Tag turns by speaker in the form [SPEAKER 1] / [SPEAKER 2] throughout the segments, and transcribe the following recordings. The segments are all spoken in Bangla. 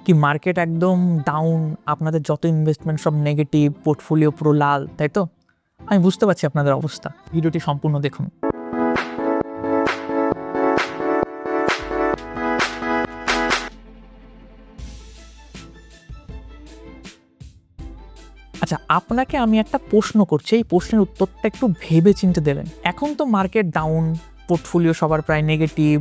[SPEAKER 1] কি মার্কেট একদম ডাউন, আপনাদের যত ইনভেস্টমেন্ট সব নেগেটিভ, পোর্টফোলিও পুরো লাল, তাই তো? আমি বুঝতে পারছি আপনাদের অবস্থা। ভিডিওটি সম্পূর্ণ দেখুন। আচ্ছা, আপনাকে আমি একটা প্রশ্ন করছি, এই প্রশ্নের উত্তরটা একটু ভেবে চিন্তে দেবেন। এখন তো মার্কেট ডাউন, পোর্টফোলিও সবার প্রায় নেগেটিভ,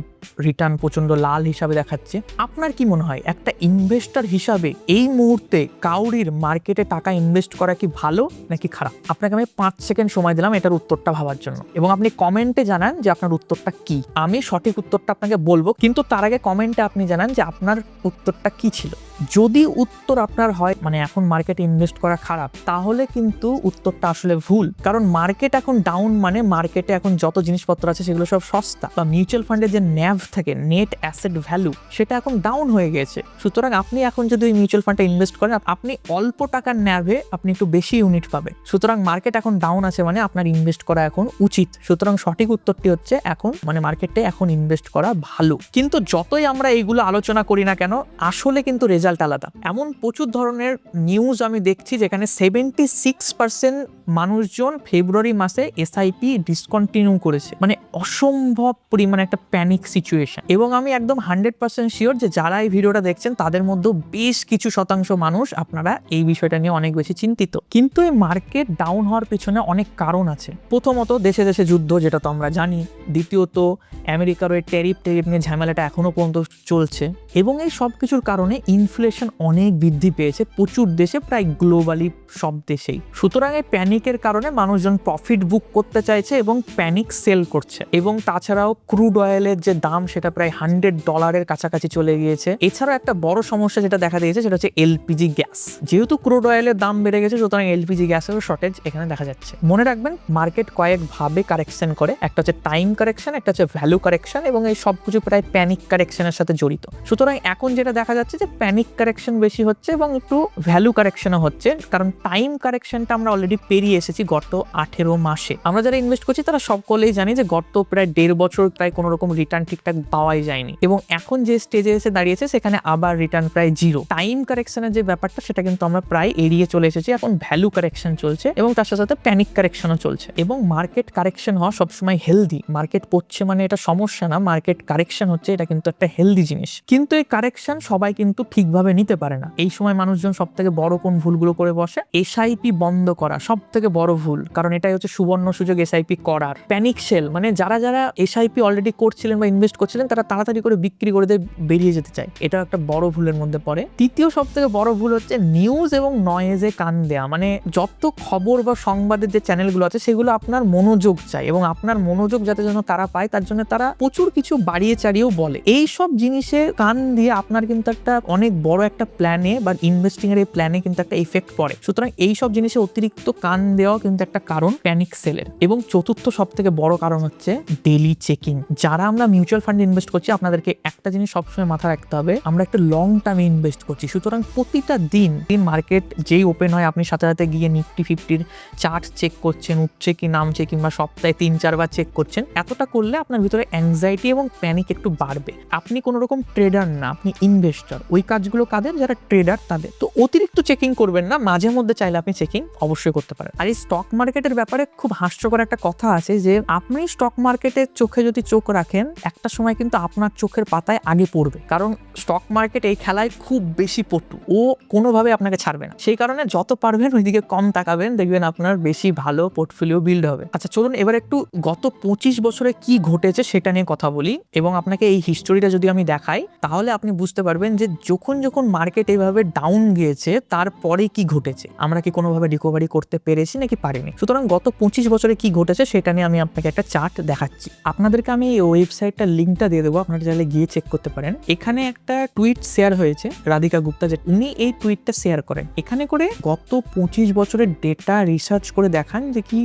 [SPEAKER 1] রিটার্ন প্রচন্ড লাল হিসাবে দেখাচ্ছে। আপনার কি মনে হয় একটা ইনভেস্টর হিসাবে এই মুহূর্তে কাউরির মার্কেটে টাকা ইনভেস্ট করা কি ভালো নাকি খারাপ? আপনাকে আমি 5 সেকেন্ড সময় দিলাম এটার উত্তরটা ভাবার জন্য, এবং আপনি কমেন্টে জানান যে আপনার উত্তরটা কি। আমি সঠিক উত্তরটা আপনাকে বলবো, কিন্তু তার আগে কমেন্টে আপনি জানান যে আপনার উত্তরটা কি ছিল। যদি উত্তর আপনার হয় মানে এখন মার্কেটে ইনভেস্ট করা খারাপ, তাহলে কিন্তু উত্তরটা আসলে ভুল। কারণ মার্কেট এখন ডাউন মানে মার্কেটে এখন যত জিনিসপত্র আছে সেগুলো সব সস্তা, বা মিউচুয়াল ফান্ডের যে ন্যাভ থাকে, নেট অ্যাসেট ভ্যালু, সেটা এখন ডাউন হয়ে গেছে। সুতরাং আপনি এখন যদি ওই মিউচুয়াল ফান্ডে ইনভেস্ট করেন, আপনি অল্প টাকার ন্যাভে আপনি একটু বেশি ইউনিট পাবেন। সুতরাং মার্কেট এখন ডাউন আছে মানে আপনার ইনভেস্ট করা এখন উচিত। সুতরাং সঠিক উত্তরটি হচ্ছে এখন মানে মার্কেটে এখন ইনভেস্ট করা ভালো। কিন্তু যতই আমরা এইগুলো আলোচনা করি না কেন, আসলে কিন্তু রেজাল্ট আলাদা। এমন প্রচুর ধরনের নিউজ আমি দেখছি যেখানে 76% মানুষজন ফেব্রুয়ারি মাসে এসআইপি ডিসকন্টিনিউ করেছে। মানে অসম্ভব পরিমাণে একটা প্যানিক সিচুয়েশন। এবং আমি একদম 100% শিওর যে যারা এই ভিডিওটা দেখছেন তাদের মধ্যে বেশ কিছু শতাংশ মানুষ আপনারা এই বিষয়টা নিয়ে অনেক বেশি চিন্তিত। কিন্তু এই মার্কেট ডাউন হওয়ার পিছনে অনেক কারণ আছে। প্রথমত দেশে দেশে যুদ্ধ, যেটা তো আমরা জানি। দ্বিতীয়ত আমেরিকার ওই ট্যারিফ নিয়ে ঝামেলাটা এখনো পর্যন্ত চলছে। এবং এই সব কিছুর কারণে ইনফ্লেশন অনেক বৃদ্ধি পেয়েছে প্রচুর দেশে, প্রায় গ্লোবালি সব দেশেই। সুতরাং এই প্যানিকের কারণে মানুষজন প্রফিট বুক করতে চাইছে এবং প্যানিক সেল করছে। এবং তাছাড়াও ক্রুড অয়েলের যে দাম সেটা প্রায় $100 কাছাকাছি চলে গিয়েছে। এছাড়াও একটা বড় সমস্যা যেটা দেখা দিয়েছে সেটা হচ্ছে এলপিজি গ্যাস। যেহেতু ক্রুড অয়েলের দাম বেড়ে গেছে, সুতরাং এলপিজি গ্যাসেরও শর্টেজ এখানে দেখা যাচ্ছে। মনে রাখবেন মার্কেট কয়েকভাবে কারেকশন করে, একটা হচ্ছে টাইম কারেকশন, একটা হচ্ছে ভ্যালু কারেকশন, এবং এই সবকিছু প্রায় প্যানিক কারেকশনের সাথে জড়িত। সুতরাং এখন যেটা দেখা যাচ্ছে যে প্যানিক কারেকশন বেশি হচ্ছে এবং একটু ভ্যালু কারেকশনও হচ্ছে, কারণ টাইম কারেকশনটা আমরা অলরেডি পেরিয়ে এসেছি গত 18 মাসে। আমরা যারা ইনভেস্ট করছি তারা সকলেই জানি যে গত প্রায় 1.5 বছর প্রায় কোনো রকম রিটার্ন ঠিকঠাক পাওয়াই যায়নি, এবং এখন যে স্টেজে এসে দাঁড়িয়েছে সেখানে আবার রিটার্ন প্রায় জিরো। টাইম কারেকশনের যে ব্যাপারটা সেটা কিন্তু আমরা প্রায় এড়িয়ে চলে এসেছি। এখন ভ্যালু কারেকশন চলছে এবং তার সাথে সাথে প্যানিক কারেকশনও চলছে। এবং মার্কেট কারেকশন হওয়া সবসময় হেলদি। মার্কেট পড়ছে মানে এটা সমস্যা না, মার্কেট কারেকশন হচ্ছে এটা কিন্তু একটা হেলদি জিনিস। কিন্তু এই কারেকশন সবাই কিন্তু ঠিকভাবে নিতে পারে না। এই সময় মানুষজন সব থেকে বড় কোন ভুলগুলো করে বসে? এসআইপি বন্ধ করা সব থেকে বড় ভুল, কারণ এটাই হচ্ছে সুবর্ণ সুযোগ এসআইপি করার। প্যানিক সেল মানে যারা যারা এসআইপি অলরেডি করছিলেন বা ইনভেস্ট করছিলেন তারা তাড়াতাড়ি করে বিক্রি করে দিয়ে বেরিয়ে যেতে চায়। এটা একটা বড় ভুলের মধ্যে পড়ে। তৃতীয় সব থেকে বড় ভুল হচ্ছে নিউজ এবং নয়েজে কান দেয়া। মানে যত খবর বা সংবাদের যে চ্যানেলগুলো আছে সেগুলো আপনার মনোযোগ চাই, এবং আপনার মনোযোগ যাতে যেন তারা পায় তার জন্য তারা প্রচুর কিছু বাড়িয়ে চাড়িয়েও বলে। এই সব জিনিসে কান দিয়ে আপনার কিন্তু একটা অনেক বড় একটা প্ল্যানে বা ইনভেস্টিং এর এই প্ল্যানে কিন্তু একটা ইফেক্ট পড়ে। সুতরাং এই সব জিনিসে অতিরিক্ত কান দেওয়া কিন্তু একটা কারণ প্যানিক সেলের। এবং চতুর্থ সব থেকে বড় কারণ হচ্ছে ডেইলি চেকিং। যারা আমরা মিউচুয়াল ফান্ডে ইনভেস্ট করছি আপনাদেরকে একটা জিনিস সবসময় মাথায় রাখতে হবে, আমরা একটা লং টার্মে ইনভেস্ট করছি। সুতরাং প্রতিটা দিন মার্কেট যেই ওপেন হয় আপনি সাথে সাথে গিয়ে নিফটি 50-র চার্ট চেক করছেন, উঠছে কি নামছে, কিংবা সপ্তাহে 3-4 বার চেক করছেন। এতটা করলে আপনার ভিতরে অ্যাংজাইটি এবং প্যানিক একটু বাড়বে। আপনি কোনো রকম ট্রেডার না, আপনি ইনভেস্টর। ওই কাজগুলো কাদের? যারা ট্রেডার তাদের। তো অতিরিক্ত চেকিং করবেন না, মাঝে মধ্যে চাইলে আপনি চেকিং অবশ্যই করতে পারেন। আর এই স্টক মার্কেটের ব্যাপারে খুব হাস্যকর একটা কথা আছে যে আপনি স্টক মার্কেটের চোখে যদি চোখ রাখেন একটা সময় কিন্তু আপনার চোখের পাতায় আগে পড়বে, কারণ স্টক মার্কেট এই খেলায় খুব বেশি পটু, ও কোনোভাবে আপনাকে ছাড়বে না। সেই কারণে যত পারবেন ওইদিকে কম তাকাবেন, দেখবেন আপনার বেশি ভালো পোর্টফোলিও বিল্ড হবে। আচ্ছা চলুন এবার একটু গত 25 বছরে কি ঘটেছে সেটা নিয়ে কথা বলি, এবং আপনাকে এই হিস্টোরিটা যদি আমি দেখাই তাহলে আপনি বুঝতে পারবেন যে যখন যখন মার্কেট এইভাবে ডাউন গিয়েছে তারপরে কি ঘটেছে, আমরা কি কোনোভাবে রিকভারি করতে পেরেছি নাকি পারিনি। সুতরাং গত 25 বছরে কি ঘটেছে সেটা নিয়ে আমি আপনাকে একটা চার্ট দেখাচ্ছি। আপনাদেরকে আমি এই ওয়েবসাইটটার লিঙ্কটা দিয়ে দেবো, আপনারা চাইলে গিয়ে চেক করতে পারেন। এখানে একটা টুইট শেয়ার হয়েছে রাধিকা গুপ্তা, যে উনি এই টুইটটা শেয়ার করেন। এখানে করে গত 25 বছরের ডেটা রিসার্চ করে দেখান যে কি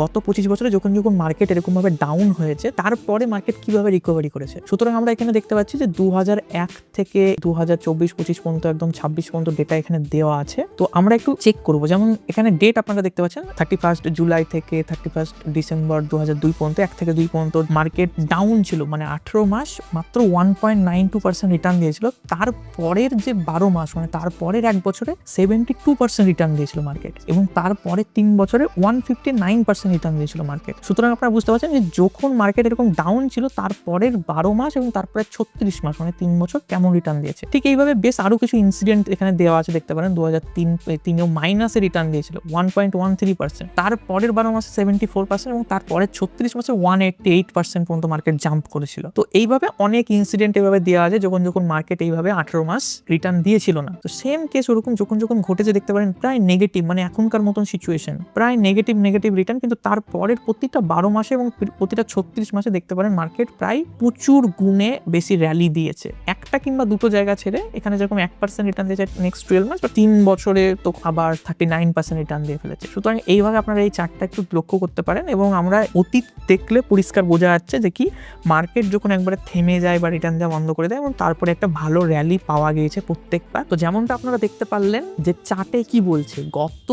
[SPEAKER 1] গত 25 বছরে যখন যখন মার্কেট এরকম ভাবে ডাউন হয়েছে তারপরে মার্কেট কিভাবে রিকভারি করেছে। সুতরাং আমরা এখানে দেখতে পাচ্ছি যে 2001 থেকে 2024-25 পর্যন্ত একদম 26 পর্যন্ত ডেটা এখানে দেওয়া আছে। তো আমরা একটু চেক করবো, যেমন এখানে ডেট আপনারা দেখতে পাচ্ছেন 31 জুলাই থেকে 31 ডিসেম্বর 2002 পর্যন্ত, 1 থেকে 2 পর্যন্ত মার্কেট ডাউন ছিল, মানে 18 মাস মাত্র 1.92% রিটার্ন দিয়েছিল। তারপরের যে 12 মাস মানে তারপরের 1 বছরে 72% রিটার্ন দিয়েছিল মার্কেট, এবং তারপরে 3 বছরে 159% রিটার্ন দিয়েছিল মার্কেট। সুতরাং আপনারা বুঝতে পারছেন যে যখন মার্কেট এরকম ডাউন ছিল তারপরের 12 মাস এবং তারপরে 36 মাস মানে 3 বছর কেমন রিটার্ন দিয়েছে। ঠিক এইভাবে বেশ আরো কিছু ইনসিডেন্ট এখানে দেওয়া আছে, দেখতে পারেন 2003-এও মাইনাসে রিটার্ন দিয়েছিল 1.13%, তারপরের 12 মাসে 74% এবং তারপরে 36 মাসে 188% পর্যন্ত মার্কেট জাম্প করেছিল। তো এইভাবে অনেক ইনসিডেন্ট এভাবে দেওয়া আছে যখন মার্কেট এইভাবে 18 মাস রিটার্ন দিয়েছিল না। তো সেম কেস ওরকম যখন ঘটেছে দেখতে পারেন প্রায় নেগেটিভ, মানে এখনকার মতন সিচুয়েশন প্রায় নেগেটিভ রিটার্ন, কিন্তু তারপরের প্রতিটা 12 মাসে এবং প্রতিটা 36 মাসে দেখতে পারেন মার্কেট প্রায় প্রচুর গুণে বেশি র্যালি দিয়েছে। একটা কিংবা দুটো জায়গা ছেড়ে এখানে যেরকম 1% রিটার্ন দিয়েছে নেক্সট 12 মাস, বা 3 বছরে তো আবার 39% রিটার্ন দিয়ে ফেলেছে। সুতরাং এইভাবে আপনারা এই চার্টটা একটু লক্ষ্য করতে পারেন, এবং আমরা অতীত দেখলে পরিষ্কার বোঝা যাচ্ছে যে কি মার্কেট যখন একবারে থেমে যায় বা রিটার্ন দেওয়া বন্ধ করে দেয় এবং তারপরে একটা ভালো র্যালি পাওয়া গিয়েছে প্রত্যেকবার। তো যেমনটা আপনারা দেখতে পারলেন যে চার্টে কি বলছে, গত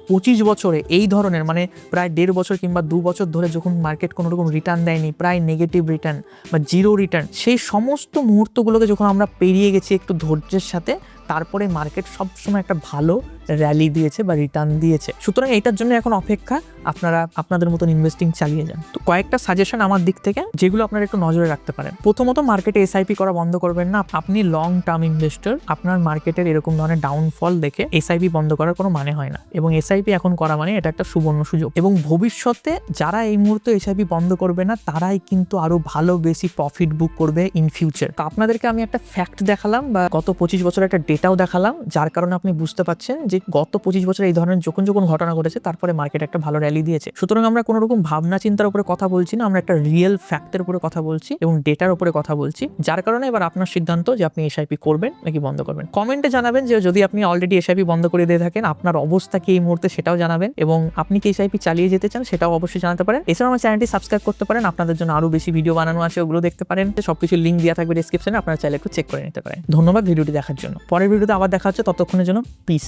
[SPEAKER 1] 25 বছরে এই ধরনের মানে প্রায় 1.5 বছর কিংবা 2 বছর ধরে যখন মার্কেট কোনো রকম রিটার্ন দেয়নি, প্রায় নেগেটিভ রিটার্ন বা জিরো রিটার্ন, সেই সমস্ত মুহূর্তগুলোকে যখন আমরা পেরিয়ে গেছি একটু ধৈর্যের সাথে, তারপরে মার্কেট সবসময় একটা ভালো র্যালি দিয়েছে বা রিটার্ন দিয়েছে। সুতরাং এইটার জন্য এখন অপেক্ষা, আপনারা আপনাদের মতন ইনভেস্টিং চালিয়ে যান। তো কয়েকটা সাজেশন আমার দিক থেকে যেগুলো আপনারা একটু নজরে রাখতে পারেন। প্রথমত, মার্কেটে এসআইপি করা বন্ধ করবেন না। আপনি লং টার্ম ইনভেস্টর, আপনার মার্কেটের এরকম ধরনের ডাউনফল দেখে এসআইপি বন্ধ করার কোনো মানে হয় না, এবং এসআইপি এখন করা মানে এটা একটা সুবর্ণ সুযোগ। এবং ভবিষ্যতে যারা এই মুহূর্তে এসআইপি বন্ধ করবে না তারাই কিন্তু আরো ভালো বেশি প্রফিট বুক করবে ইন ফিউচার। তো আপনাদেরকে আমি একটা ফ্যাক্ট দেখালাম বা গত 25 বছরের একটা ডেটাও দেখালাম, যার কারণে আপনি বুঝতে পারছেন যে গত 25 বছর এই ধরনের যখন ঘটনা ঘটেছে তারপরে মার্কেট একটা ভালো র্যালি দিয়েছে। সুতরাং আমরা কোনো রকম ভাবনা চিন্তার উপরে কথা বলছি না, আমরা একটা রিয়েল ফ্যাক্টের উপরে কথা বলছি এবং ডেটার উপরে কথা বলছি, যার কারণে এবার আপনার সিদ্ধান্ত যে আপনি এসআইপি করবেন নাকি বন্ধ করবেন। কমেন্টে জানাবেন যে যদি আপনি অলরেডি এসআইপি বন্ধ করে দিয়ে থাকেন আপনার অবস্থা কি এই মুহূর্তে, সেটাও জানাবেন, এবং আপনি কি এসআইপি চালিয়ে যেতে চান সেটাও অবশ্যই জানাতে পারেন। এছাড়াও আমার চ্যানেলটি সাবস্ক্রাইব করতে পারেন, আপনাদের জন্য আরো বেশি ভিডিও বানানো আছে, ওগুলো দেখতে পারেন। সবকিছু লিঙ্ক দেওয়া থাকবে ডেসক্রিপশনে, আপনারা চাইলে একটু চেক করে নিতে পারেন। ধন্যবাদ ভিডিওটি দেখার জন্য। পরের ভিডিওতে আবার দেখা হচ্ছে, ততক্ষণের জন্য পিস।